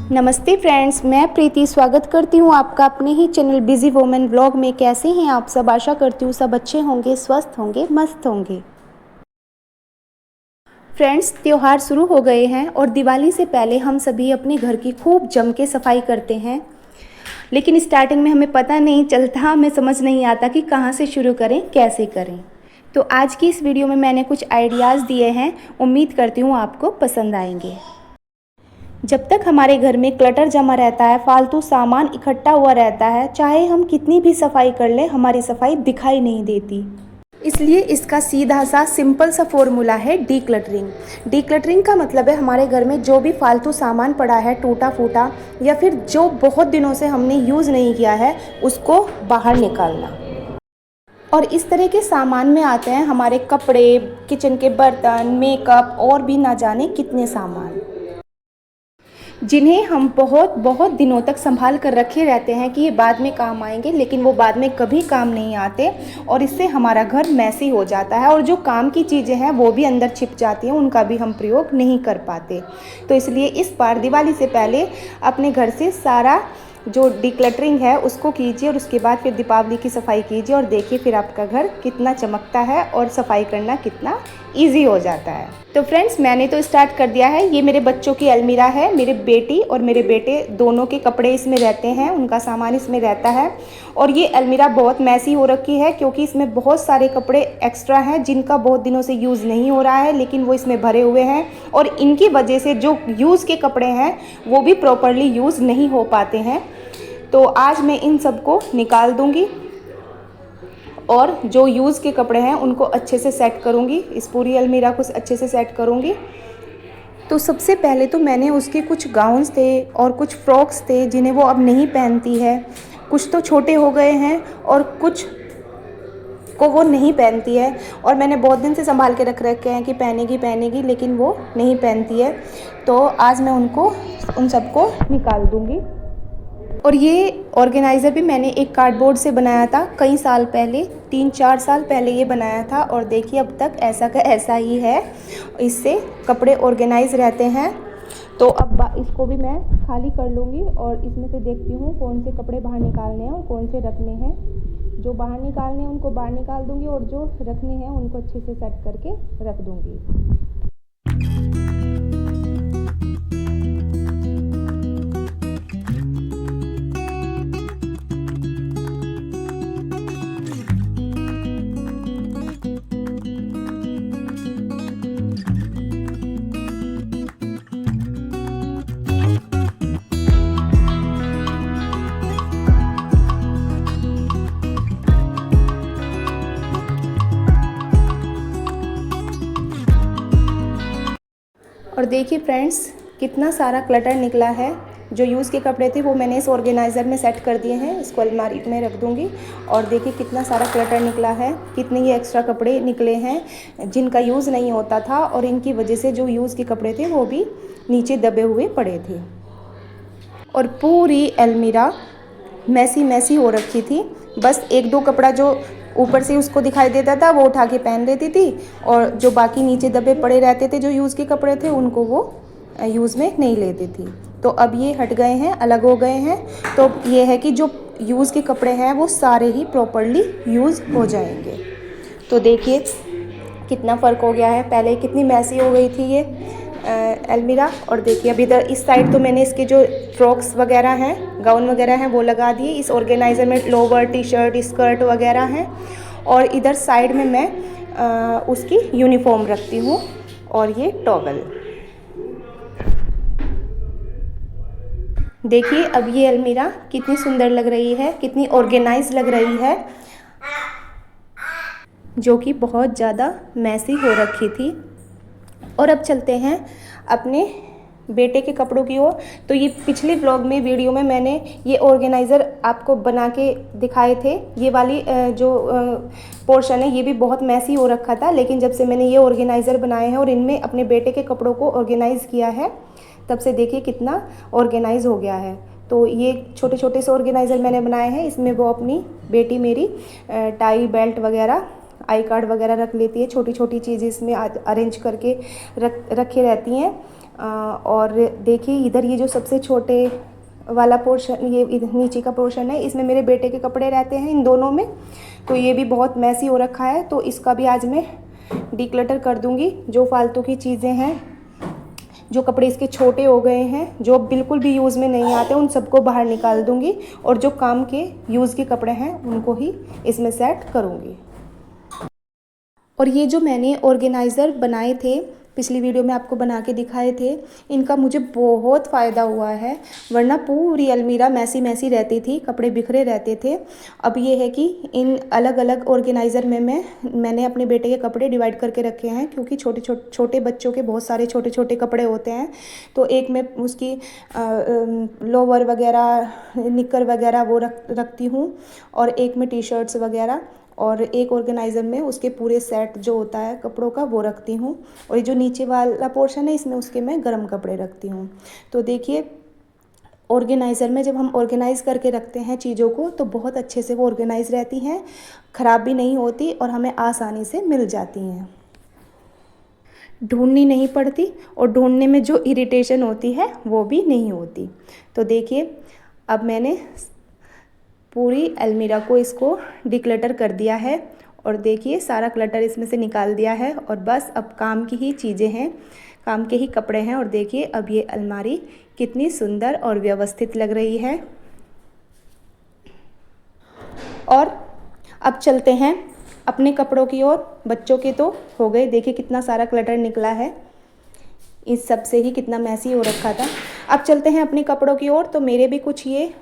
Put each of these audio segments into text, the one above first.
नमस्ते फ्रेंड्स, मैं प्रीति स्वागत करती हूँ आपका अपने ही चैनल बिजी वुमेन व्लॉग में। कैसे हैं आप सब? आशा करती हूँ सब अच्छे होंगे, स्वस्थ होंगे, मस्त होंगे। फ्रेंड्स, त्योहार शुरू हो गए हैं और दिवाली से पहले हम सभी अपने घर की खूब जम के सफाई करते हैं। लेकिन स्टार्टिंग में हमें पता नहीं चलता, हमें समझ नहीं आता कि कहाँ से शुरू करें, कैसे करें। तो आज की इस वीडियो में मैंने कुछ आइडियाज़ दिए हैं, उम्मीद करती हूँ आपको पसंद आएंगे। जब तक हमारे घर में क्लटर जमा रहता है, फालतू सामान इकट्ठा हुआ रहता है, चाहे हम कितनी भी सफाई कर लें, हमारी सफाई दिखाई नहीं देती। इसलिए इसका सीधा सा सिंपल सा फॉर्मूला है डीक्लटरिंग। डीक्लटरिंग का मतलब है हमारे घर में जो भी फालतू सामान पड़ा है, टूटा फूटा, या फिर जो बहुत दिनों से हमने यूज़ नहीं किया है, उसको बाहर निकालना। और इस तरह के सामान में आते हैं हमारे कपड़े, किचन के बर्तन, मेकअप और भी ना जाने कितने सामान, जिन्हें हम बहुत बहुत दिनों तक संभाल कर रखे रहते हैं कि ये बाद में काम आएंगे, लेकिन वो बाद में कभी काम नहीं आते और इससे हमारा घर मैसी हो जाता है और जो काम की चीज़ें हैं वो भी अंदर छिप जाती हैं, उनका भी हम प्रयोग नहीं कर पाते। तो इसलिए इस बार दिवाली से पहले अपने घर से सारा जो डिक्लटरिंग है उसको कीजिए और उसके बाद फिर दीपावली की सफाई कीजिए और देखिए फिर आपका घर कितना चमकता है और सफाई करना कितना इजी हो जाता है। तो फ्रेंड्स, मैंने तो स्टार्ट कर दिया है। ये मेरे बच्चों की अलमीरा है। मेरे बेटी और मेरे बेटे दोनों के कपड़े इसमें रहते हैं, उनका सामान इसमें रहता है। और ये अलमीरा बहुत मैसी हो रखी है क्योंकि इसमें बहुत सारे कपड़े एक्स्ट्रा हैं जिनका बहुत दिनों से यूज़ नहीं हो रहा है, लेकिन वो इसमें भरे हुए हैं और इनकी वजह से जो यूज़ के कपड़े हैं वो भी प्रॉपरली यूज़ नहीं हो पाते हैं। तो आज मैं इन सबको निकाल दूंगी और जो यूज़ के कपड़े हैं उनको अच्छे से सेट करूंगी। इस पूरी अलमीरा को अच्छे से सेट करूंगी। तो सबसे पहले तो मैंने उसके कुछ गाउन्स थे और कुछ फ्रॉक्स थे जिन्हें वो अब नहीं पहनती है। कुछ तो छोटे हो गए हैं और कुछ को वो नहीं पहनती है और मैंने बहुत दिन से संभाल के रख रखे हैं कि पहनेगी, लेकिन वो नहीं पहनती है। तो आज मैं उन सबको निकाल दूंगी। और ये ऑर्गेनाइज़र भी मैंने एक कार्डबोर्ड से बनाया था कई साल पहले, 3-4 साल पहले ये बनाया था और देखिए अब तक ऐसा का ऐसा ही है। इससे कपड़े ऑर्गेनाइज रहते हैं। तो अब इसको भी मैं खाली कर लूँगी और इसमें से देखती हूँ कौन से कपड़े बाहर निकालने हैं और कौन से रखने हैं। जो बाहर निकालने हैं उनको बाहर निकाल दूँगी और जो रखने हैं उनको अच्छे से सेट करके रख दूँगी। और देखिए फ्रेंड्स, कितना सारा क्लटर निकला है। जो यूज़ के कपड़े थे वो मैंने इस ऑर्गेनाइज़र में सेट कर दिए हैं, इसको अलमारी में रख दूँगी। और देखिए कितना सारा क्लटर निकला है, कितने ये एक्स्ट्रा कपड़े निकले हैं जिनका यूज़ नहीं होता था और इनकी वजह से जो यूज़ के कपड़े थे वो भी नीचे दबे हुए पड़े थे। और पूरी अलमीरा मैसी हो रखी थी। बस 1-2 कपड़ा जो ऊपर से उसको दिखाई देता था वो उठा के पहन लेती थी और जो बाकी नीचे दबे पड़े रहते थे जो यूज़ के कपड़े थे उनको वो यूज़ में नहीं लेती थी। तो अब ये हट गए हैं, अलग हो गए हैं। तो ये है कि जो यूज़ के कपड़े हैं वो सारे ही प्रॉपरली यूज़ हो जाएंगे। तो देखिए कितना फ़र्क हो गया है, पहले कितनी मैसी हो गई थी ये अलमीरा। और देखिए अब इधर इस साइड तो मैंने इसके जो फ्रॉक्स वगैरह हैं, गाउन वगैरह हैं वो लगा दिए। इस ऑर्गेनाइज़र में लोवर, टी-शर्ट, स्कर्ट वगैरह हैं और इधर साइड में मैं उसकी यूनिफॉर्म रखती हूँ और ये टॉवल। देखिए अब ये अलमीरा कितनी सुंदर लग रही है, कितनी ऑर्गेनाइज लग रही है, जो कि बहुत ज़्यादा मैसी हो रखी थी। और अब चलते हैं अपने बेटे के कपड़ों की ओर। तो ये पिछले व्लॉग में, वीडियो में मैंने ये ऑर्गेनाइज़र आपको बना के दिखाए थे। ये वाली जो पोर्शन है ये भी बहुत मैसी हो रखा था, लेकिन जब से मैंने ये ऑर्गेनाइज़र बनाए हैं और इनमें अपने बेटे के कपड़ों को ऑर्गेनाइज़ किया है, तब से देखिए कितना ऑर्गेनाइज़ हो गया है। तो ये छोटे छोटे से ऑर्गेनाइज़र मैंने बनाए हैं। इसमें वो अपनी बेटी मेरी टाई, बेल्ट वगैरह, आई कार्ड वगैरह रख लेती है। छोटी छोटी चीज़ें इसमें अरेंज करके रखे रहती हैं। और देखिए इधर ये जो सबसे छोटे वाला पोर्शन, ये इधर नीचे का पोर्शन है, इसमें मेरे बेटे के कपड़े रहते हैं इन दोनों में। तो ये भी बहुत मैसी हो रखा है, तो इसका भी आज मैं डिक्लटर कर दूंगी। जो फालतू की चीज़ें हैं, जो कपड़े इसके छोटे हो गए हैं, जो बिल्कुल भी यूज़ में नहीं आते, उन सबको बाहर निकाल दूंगी और जो काम के यूज़ के कपड़े हैं उनको ही इसमें सेट करूँगी। और ये जो मैंने ऑर्गेनाइज़र बनाए थे, पिछली वीडियो में आपको बना के दिखाए थे, इनका मुझे बहुत फ़ायदा हुआ है। वरना पूरी अलमीरा मैसी मैसी रहती थी, कपड़े बिखरे रहते थे। अब ये है कि इन अलग अलग ऑर्गेनाइज़र में मैंने अपने बेटे के कपड़े डिवाइड करके रखे हैं, क्योंकि छोटे बच्चों के बहुत सारे छोटे छोटे कपड़े होते हैं। तो एक में उसकी लोवर वगैरह, निक्कर वगैरह वो रखती हूँ, और एक में टी शर्ट्स वगैरह, और एक ऑर्गेनाइज़र में उसके पूरे सेट जो होता है कपड़ों का वो रखती हूँ। और ये जो नीचे वाला पोर्शन है, इसमें उसके मैं गर्म कपड़े रखती हूँ। तो देखिए ऑर्गेनाइज़र में जब हम ऑर्गेनाइज़ करके रखते हैं चीज़ों को, तो बहुत अच्छे से वो ऑर्गेनाइज़ रहती हैं, ख़राब भी नहीं होती और हमें आसानी से मिल जाती हैं, ढूंढनी नहीं पड़ती, और ढूंढने में जो इरिटेशन होती है वो भी नहीं होती। तो देखिए अब मैंने पूरी अलमीरा को इसको डिक्लटर कर दिया है, और देखिए सारा क्लटर इसमें से निकाल दिया है, और बस अब काम की ही चीज़ें हैं, काम के ही कपड़े हैं। और देखिए अब ये अलमारी कितनी सुंदर और व्यवस्थित लग रही है। और अब चलते हैं अपने कपड़ों की ओर। बच्चों के तो हो गए, देखिए कितना सारा क्लटर निकला है, इस सब से ही कितना मैसी हो रखा था। अब चलते हैं अपने कपड़ों की ओर। तो मेरे भी कुछ ये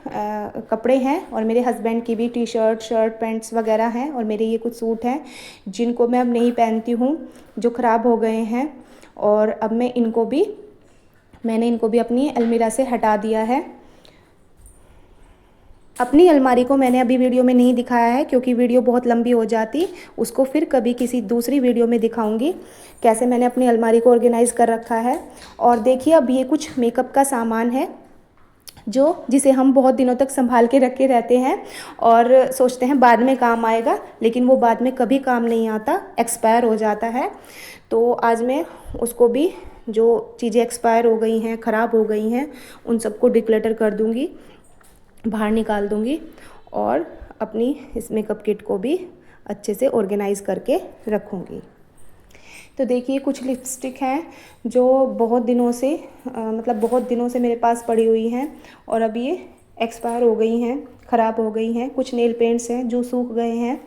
कपड़े हैं, और मेरे हस्बैंड की भी टी शर्ट पैंट्स वगैरह हैं, और मेरे ये कुछ सूट हैं जिनको मैं अब नहीं पहनती हूँ, जो ख़राब हो गए हैं। और अब मैंने इनको भी अपनी अलमीरा से हटा दिया है। अपनी अलमारी को मैंने अभी वीडियो में नहीं दिखाया है, क्योंकि वीडियो बहुत लंबी हो जाती, उसको फिर कभी किसी दूसरी वीडियो में दिखाऊंगी कैसे मैंने अपनी अलमारी को ऑर्गेनाइज़ कर रखा है। और देखिए अब ये कुछ मेकअप का सामान है, जिसे हम बहुत दिनों तक संभाल के रखे रहते हैं और सोचते हैं बाद में काम आएगा, लेकिन वो बाद में कभी काम नहीं आता, एक्सपायर हो जाता है। तो आज मैं उसको भी, जो चीज़ें एक्सपायर हो गई हैं, ख़राब हो गई हैं, उन सबको डिक्लटर कर दूँगी, बाहर निकाल दूँगी, और अपनी इस मेकअप किट को भी अच्छे से ऑर्गेनाइज़ करके रखूँगी। तो देखिए कुछ लिपस्टिक हैं जो बहुत दिनों से मेरे पास पड़ी हुई हैं, और अब ये एक्सपायर हो गई हैं, ख़राब हो गई हैं। कुछ नेल पेंट्स हैं जो सूख गए हैं,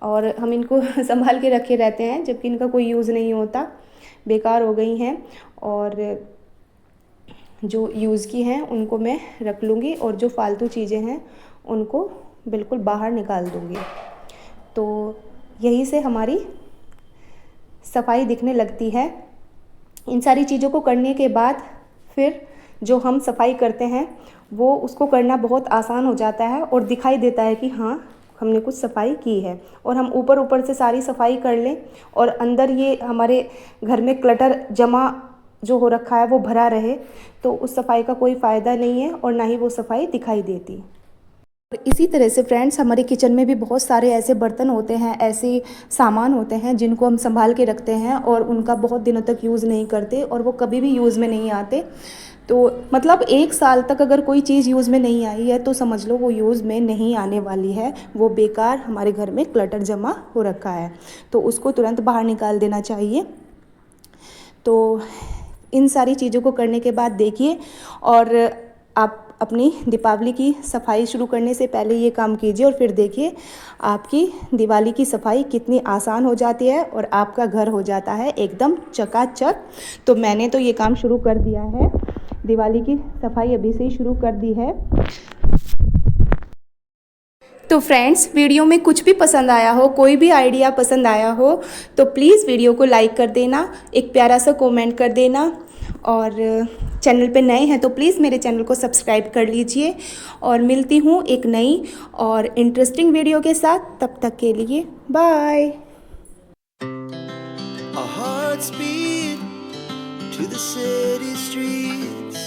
और हम इनको संभाल के रखे रहते हैं, जबकि इनका कोई यूज़ नहीं होता, बेकार हो गई हैं। और जो यूज़ की हैं उनको मैं रख लूँगी, और जो फालतू चीज़ें हैं उनको बिल्कुल बाहर निकाल दूँगी। तो यही से हमारी सफाई दिखने लगती है। इन सारी चीज़ों को करने के बाद फिर जो हम सफाई करते हैं वो उसको करना बहुत आसान हो जाता है, और दिखाई देता है कि हाँ हमने कुछ सफाई की है। और हम ऊपर से सारी सफाई कर लें, और अंदर ये हमारे घर में क्लटर जमा जो हो रखा है वो भरा रहे, तो उस सफाई का कोई फ़ायदा नहीं है, और ना ही वो सफाई दिखाई देती। इसी तरह से फ्रेंड्स, हमारे किचन में भी बहुत सारे ऐसे बर्तन होते हैं, ऐसे सामान होते हैं जिनको हम संभाल के रखते हैं, और उनका बहुत दिनों तक यूज़ नहीं करते, और वो कभी भी यूज़ में नहीं आते। तो मतलब 1 साल तक अगर कोई चीज़ यूज़ में नहीं आई है, तो समझ लो वो यूज़ में नहीं आने वाली है, वो बेकार हमारे घर में क्लटर जमा हो रखा है, तो उसको तुरंत बाहर निकाल देना चाहिए। तो इन सारी चीज़ों को करने के बाद देखिए, और आप अपनी दीपावली की सफाई शुरू करने से पहले ये काम कीजिए, और फिर देखिए आपकी दिवाली की सफाई कितनी आसान हो जाती है, और आपका घर हो जाता है एकदम चकाचक। तो मैंने तो ये काम शुरू कर दिया है, दिवाली की सफाई अभी से ही शुरू कर दी है। तो फ्रेंड्स, वीडियो में कुछ भी पसंद आया हो, कोई भी आइडिया पसंद आया हो, तो प्लीज़ वीडियो को लाइक कर देना, एक प्यारा सा कमेंट कर देना, और चैनल पे नए हैं तो प्लीज़ मेरे चैनल को सब्सक्राइब कर लीजिए। और मिलती हूँ एक नई और इंटरेस्टिंग वीडियो के साथ, तब तक के लिए bye. Our hearts beat to the city streets.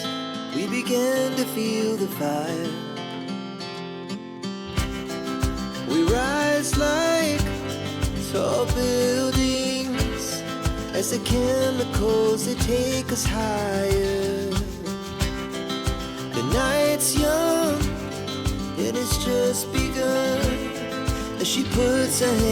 We began to feel the fire. We rise like tall buildings as the chemicals they take us higher. The night's young and it's just begun as she puts her hand